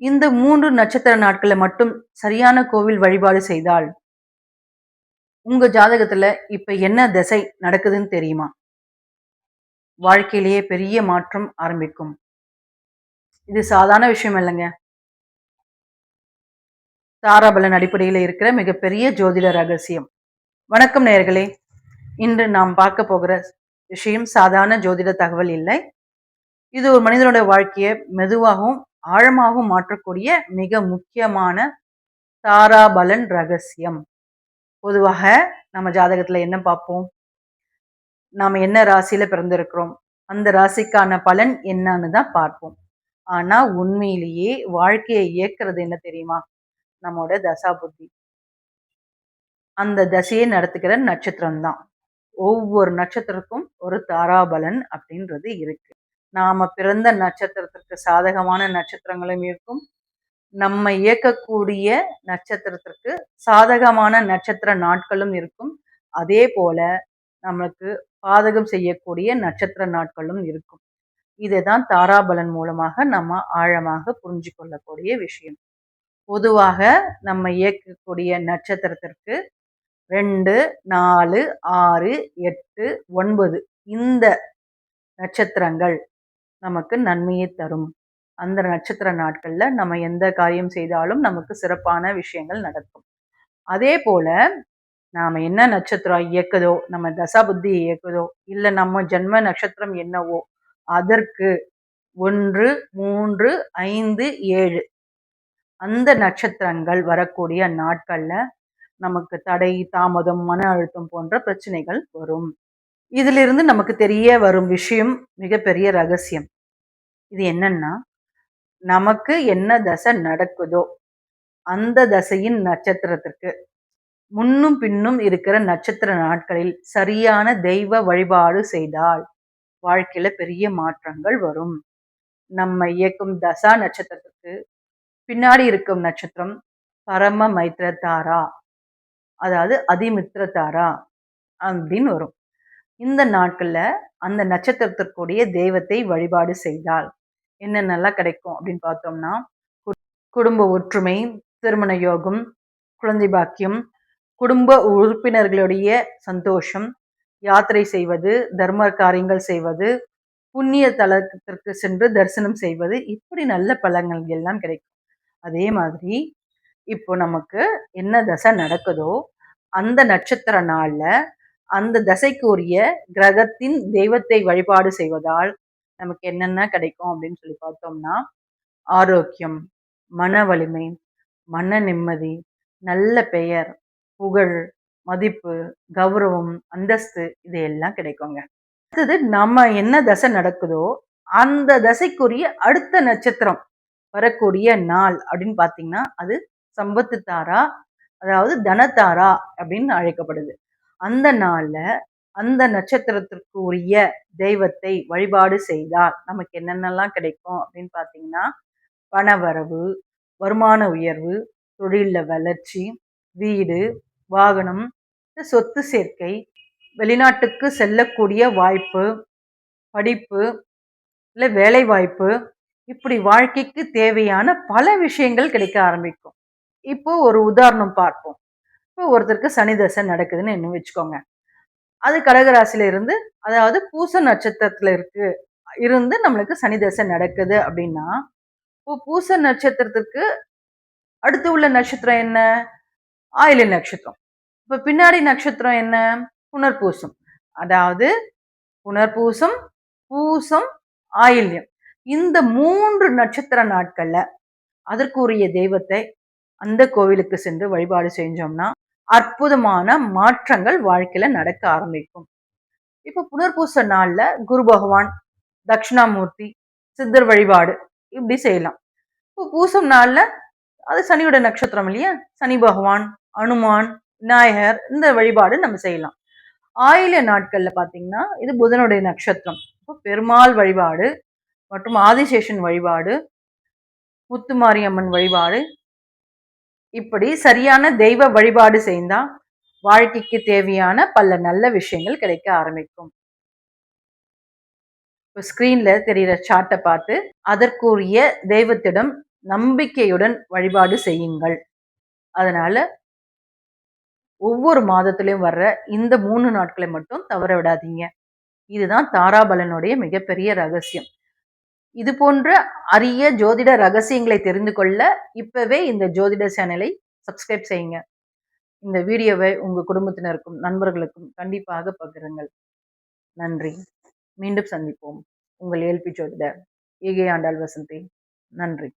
இந்த 3 நட்சத்திர நாட்கள்ல மட்டும் சரியான கோவில் வழிபாடு செய்தால், உங்க ஜாதகத்துல இப்ப என்ன திசை நடக்குதுன்னு தெரியுமா? வாழ்க்கையிலேயே பெரிய மாற்றம் ஆரம்பிக்கும். இது சாதாரண விஷயம் இல்லங்க. தாராபலன் அடிப்படையில இருக்கிற மிகப்பெரிய ஜோதிட ரகசியம். வணக்கம் நேயர்களே! இன்று நாம் பார்க்க போகிற விஷயம் சாதாரண ஜோதிட தகவல் இல்லை. இது ஒரு மனிதனுடைய வாழ்க்கைய மெதுவாகவும், ஆழமாகவும் மாற்றக்கூடிய மிக முக்கியமான தாராபலன் ரகசியம். பொதுவாக நம்ம ஜாதகத்துல என்ன பார்ப்போம்? நாம என்ன ராசியில பிறந்திருக்கிறோம்? அந்த ராசிக்கான பலன் என்னன்னு தான் பார்ப்போம். ஆனா உண்மையிலேயே வாழ்க்கையை இயக்குறது என்ன தெரியுமா? நம்மோட தசாபுத்தி. அந்த தசையை நடத்துகிற நட்சத்திரம் தான். ஒவ்வொரு நட்சத்திரத்துக்கும் ஒரு தாராபலன் அப்படின்றது இருக்கு. நாம பிறந்த நட்சத்திரத்திற்கு சாதகமான நட்சத்திரங்களும் இருக்கும். நம்ம இயக்கக்கூடிய நட்சத்திரத்திற்கு சாதகமான நட்சத்திர நாட்களும் இருக்கும். அதே போல நம்மளுக்கு பாதகம் செய்யக்கூடிய நட்சத்திர நாட்களும் இருக்கும். இதுதான் தாராபலன் மூலமாக நம்ம ஆழமாக புரிஞ்சு கொள்ளக்கூடிய விஷயம். பொதுவாக நம்ம இயக்கக்கூடிய நட்சத்திரத்திற்கு 2, 4, 6, 8, 9 இந்த நட்சத்திரங்கள் நமக்கு நன்மையை தரும். அந்த நட்சத்திர நாட்கள்ல நம்ம எந்த காரியம் செய்தாலும் நமக்கு சிறப்பான விஷயங்கள் நடக்கும். அதே போல நாம என்ன நட்சத்திரம் இயக்குதோ, நம்ம தசாபுத்தி இயக்குதோ, இல்ல நம்ம ஜென்ம நட்சத்திரம் என்னவோ, அதற்கு 1, 3, 5, 7 அந்த நட்சத்திரங்கள் வரக்கூடிய நாட்கள்ல நமக்கு தடை, தாமதம், மன அழுத்தம் போன்ற பிரச்சனைகள் வரும். இதிலிருந்து நமக்கு தெரிய வரும் விஷயம் மிகப்பெரிய ரகசியம். இது என்னன்னா, நமக்கு என்ன தசை நடக்குதோ, அந்த தசையின் நட்சத்திரத்திற்கு முன்னும் பின்னும் இருக்கிற நட்சத்திர நாட்களில் சரியான தெய்வ வழிபாடு செய்தால் வாழ்க்கையில பெரிய மாற்றங்கள் வரும். நம்ம இயக்கும் தசா நட்சத்திரத்துக்கு பின்னாடி இருக்கும் நட்சத்திரம் பரம மைத்ர தாரா, அதாவது அதிமித்ர தாரா அப்படின்னு வரும். இந்த நாட்கள்ல அந்த நட்சத்திரத்திற்குரிய தெய்வத்தை வழிபாடு செய்தால் என்னென்னலாம் கிடைக்கும் அப்படின்னு பார்த்தோம்னா, குடும்ப ஒற்றுமை, திருமண யோகம், குழந்தை பாக்கியம், குடும்ப உறுப்பினர்களுடைய சந்தோஷம், யாத்திரை செய்வது, தர்ம காரியங்கள் செய்வது, புண்ணிய தலத்திற்கு சென்று தரிசனம் செய்வது, இப்படி நல்ல பலன்கள் எல்லாம் கிடைக்கும். அதே மாதிரி இப்போ நமக்கு என்ன தசை நடக்குதோ, அந்த நட்சத்திர நாள்ல அந்த தசைக்குரிய கிரகத்தின் தெய்வத்தை வழிபாடு செய்வதால் நமக்கு என்னென்ன கிடைக்கும் அப்படின்னு சொல்லி பார்த்தோம்னா, ஆரோக்கியம், மன வலிமை, மன நிம்மதி, நல்ல பெயர், புகழ், மதிப்பு, கௌரவம், அந்தஸ்து இது எல்லாம் கிடைக்குங்க. அடுத்தது நம்ம என்ன தசை நடக்குதோ, அந்த தசைக்குரிய அடுத்த நட்சத்திரம் வரக்கூடிய நாள் அப்படின்னு பார்த்தீங்கன்னா, அது சம்பத்து தாரா, அதாவது தனதாரா அப்படின்னு அழைக்கப்படுது. அந்த நாள்ல அந்த நட்சத்திரத்திற்கு உரிய தெய்வத்தை வழிபாடு செய்தால் நமக்கு என்னென்னலாம் கிடைக்கும் அப்படின்னு பார்த்தீங்கன்னா, பணவரவு, வருமான உயர்வு, தொழில்ல வளர்ச்சி, வீடு, வாகனம், சொத்து சேர்க்கை, வெளிநாட்டுக்கு செல்லக்கூடிய வாய்ப்பு, படிப்பு, இல்ல வேலை வாய்ப்பு, இப்படி வாழ்க்கைக்கு தேவையான பல விஷயங்கள் கிடைக்க ஆரம்பிக்கும். இப்போ ஒரு உதாரணம் பார்ப்போம். இப்போ ஒருத்தருக்கு சனி தசை நடக்குதுன்னு என்ன வச்சுக்கோங்க. அது கடகராசியில இருந்து, அதாவது பூச நட்சத்திரத்துல இருந்து நம்மளுக்கு சனி தசை நடக்குது அப்படின்னா, இப்போ பூச நட்சத்திரத்துக்கு அடுத்து உள்ள நட்சத்திரம் என்ன? ஆயில்ய நட்சத்திரம். இப்ப பின்னாடி நட்சத்திரம் என்ன? புனர்பூசம். அதாவது புனர்பூசம், பூசம், ஆயில்யம். இந்த 3 நட்சத்திர நாட்கள்ல அதற்குரிய தெய்வத்தை அந்த கோவிலுக்கு சென்று வழிபாடு செஞ்சோம்னா, அற்புதமான மாற்றங்கள் வாழ்க்கையில நடக்க ஆரம்பிக்கும். இப்ப புனர்பூச நாள்ல குரு பகவான், தட்சிணாமூர்த்தி, சித்தர் வழிபாடு இப்படி செய்யலாம். இப்போ பூசம் நாள்ல அது சனியோட நட்சத்திரம் இல்லையா? சனி பகவான், அனுமான், விநாயகர் இந்த வழிபாடு நம்ம செய்யலாம். ஆயில்ய நாட்கள்ல பாத்தீங்கன்னா, இது புதனுடைய நட்சத்திரம். இப்போ பெருமாள் வழிபாடு மற்றும் ஆதிசேஷன் வழிபாடு, முத்துமாரியம்மன் வழிபாடு, இப்படி சரியான தெய்வ வழிபாடு செய்தா வாழ்க்கைக்கு தேவையான பல நல்ல விஷயங்கள் கிடைக்க ஆரம்பிக்கும். இப்போ ஸ்கிரீன்ல தெரியிற சார்ட்டை பார்த்து அதற்குரிய தெய்வத்திடம் நம்பிக்கையுடன் வழிபாடு செய்யுங்கள். அதனால ஒவ்வொரு மாதத்திலயும் வர்ற இந்த 3 நாட்களை மட்டும் தவற விடாதீங்க. இதுதான் தாராபலனுடைய மிகப்பெரிய ரகசியம். இது போன்ற அரிய ஜோதிட ரகசியங்களை தெரிந்து கொள்ள இப்பவே இந்த ஜோதிட சேனலை சப்ஸ்கிரைப் செய்யுங்க. இந்த வீடியோவை உங்க குடும்பத்தினருக்கும் நண்பர்களுக்கும் கண்டிப்பாக பகிருங்கள். நன்றி. மீண்டும் சந்திப்போம். உங்கள் ஏல்பி ஜோதிடர் ஏகே ஆண்டாள் வசந்தி. நன்றி.